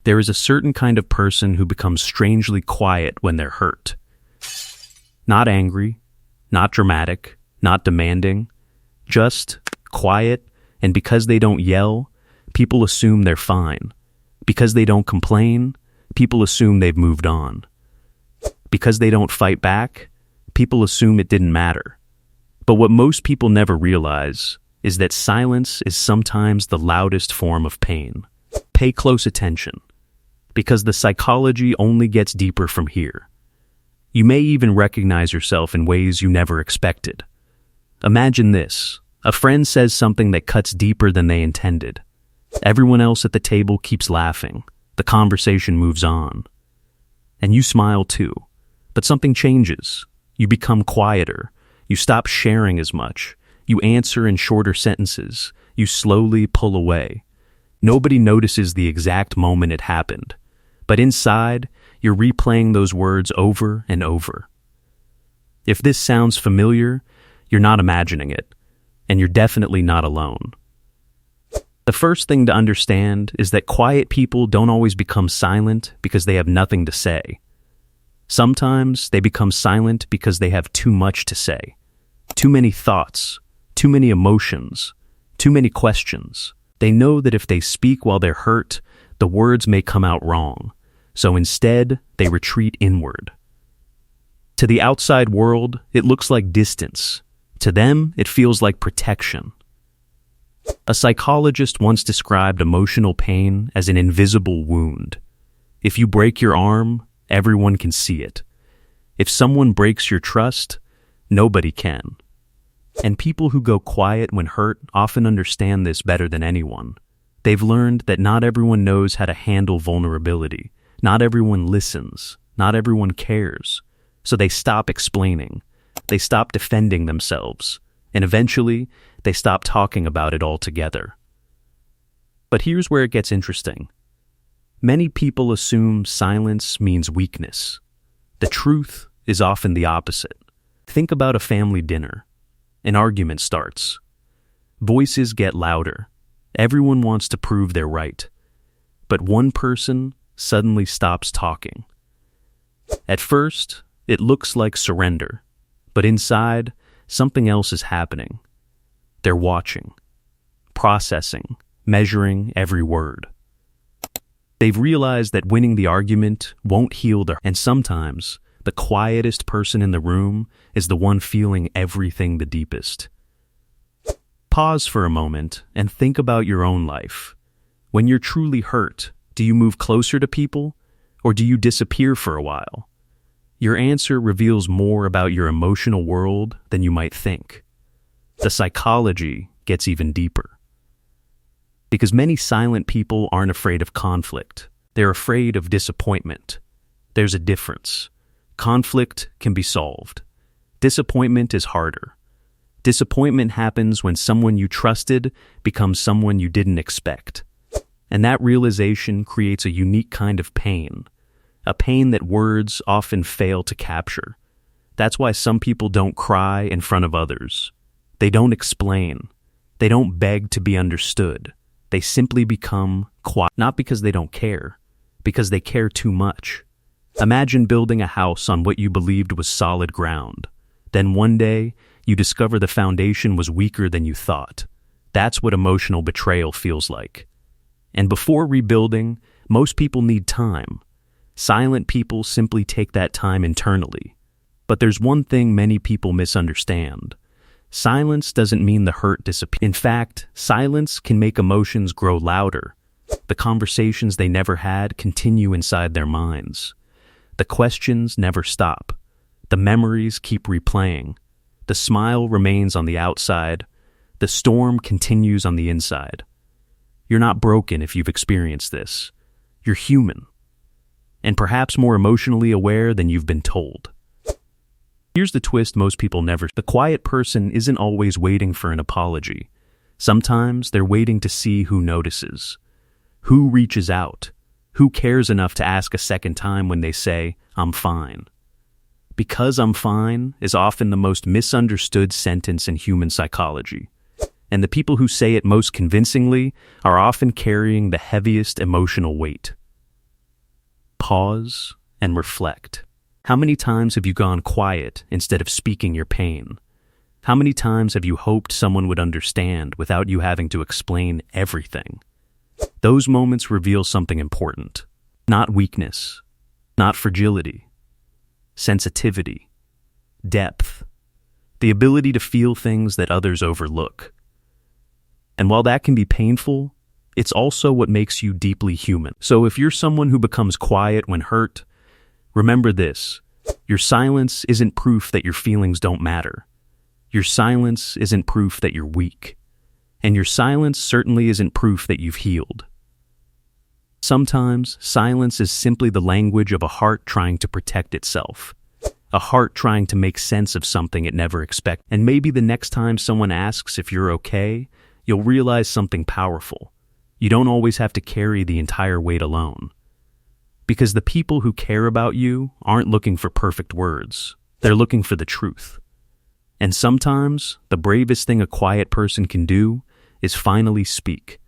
There is a certain kind of person who becomes strangely quiet when they're hurt. Not angry, not dramatic, not demanding, just quiet, and because they don't yell, people assume they're fine. Because they don't complain, people assume they've moved on. Because they don't fight back, people assume it didn't matter. But what most people never realize is that silence is sometimes the loudest form of pain. Pay close attention, because the psychology only gets deeper from here. You may even recognize yourself in ways you never expected. Imagine this. A friend says something that cuts deeper than they intended. Everyone else at the table keeps laughing. The conversation moves on. And you smile too. But something changes. You become quieter. You stop sharing as much. You answer in shorter sentences. You slowly pull away. Nobody notices the exact moment it happened. But inside, you're replaying those words over and over. If this sounds familiar, you're not imagining it. And you're definitely not alone. The first thing to understand is that quiet people don't always become silent because they have nothing to say. Sometimes they become silent because they have too much to say. Too many thoughts, too many emotions, too many questions. They know that if they speak while they're hurt, the words may come out wrong. So instead, they retreat inward. To the outside world, it looks like distance. To them, it feels like protection. A psychologist once described emotional pain as an invisible wound. If you break your arm, everyone can see it. If someone breaks your trust, nobody can. And people who go quiet when hurt often understand this better than anyone. They've learned that not everyone knows how to handle vulnerability. Not everyone listens. Not everyone cares. So they stop explaining. They stop defending themselves. And eventually, they stop talking about it altogether. But here's where it gets interesting. Many people assume silence means weakness. The truth is often the opposite. Think about a family dinner. An argument starts. Voices get louder. Everyone wants to prove they're right. But one person suddenly stops talking. At first, it looks like surrender. But inside, something else is happening. They're watching, processing, measuring every word. They've realized that winning the argument won't heal and sometimes the quietest person in the room is the one feeling everything the deepest. Pause for a moment and think about your own life. When you're truly hurt, do you move closer to people or do you disappear for a while? Your answer reveals more about your emotional world than you might think. The psychology gets even deeper. Because many silent people aren't afraid of conflict. They're afraid of disappointment. There's a difference. Conflict can be solved. Disappointment is harder. Disappointment happens when someone you trusted becomes someone you didn't expect. And that realization creates a unique kind of pain. A pain that words often fail to capture. That's why some people don't cry in front of others. They don't explain. They don't beg to be understood. They simply become quiet, not because they don't care, because they care too much. Imagine building a house on what you believed was solid ground. Then one day, you discover the foundation was weaker than you thought. That's what emotional betrayal feels like. And before rebuilding, most people need time. Silent people simply take that time internally. But there's one thing many people misunderstand. Silence doesn't mean the hurt disappears. In fact, silence can make emotions grow louder. The conversations they never had continue inside their minds. The questions never stop. The memories keep replaying. The smile remains on the outside. The storm continues on the inside. You're not broken if you've experienced this. You're human. And perhaps more emotionally aware than you've been told. Here's the twist most people never. The quiet person isn't always waiting for an apology. Sometimes they're waiting to see who notices, who reaches out, who cares enough to ask a second time when they say, "I'm fine." Because I'm fine is often the most misunderstood sentence in human psychology. And the people who say it most convincingly are often carrying the heaviest emotional weight. pause, and reflect. How many times have you gone quiet instead of speaking your pain? How many times have you hoped someone would understand without you having to explain everything? Those moments reveal something important. Not weakness, not fragility, sensitivity, depth, the ability to feel things that others overlook. And while that can be painful, it's also what makes you deeply human. So if you're someone who becomes quiet when hurt, remember this: your silence isn't proof that your feelings don't matter. Your silence isn't proof that you're weak. And your silence certainly isn't proof that you've healed. Sometimes silence is simply the language of a heart trying to protect itself. A heart trying to make sense of something it never expected. And maybe the next time someone asks if you're okay, you'll realize something powerful. You don't always have to carry the entire weight alone. Because the people who care about you aren't looking for perfect words. They're looking for the truth. And sometimes the bravest thing a quiet person can do is finally speak.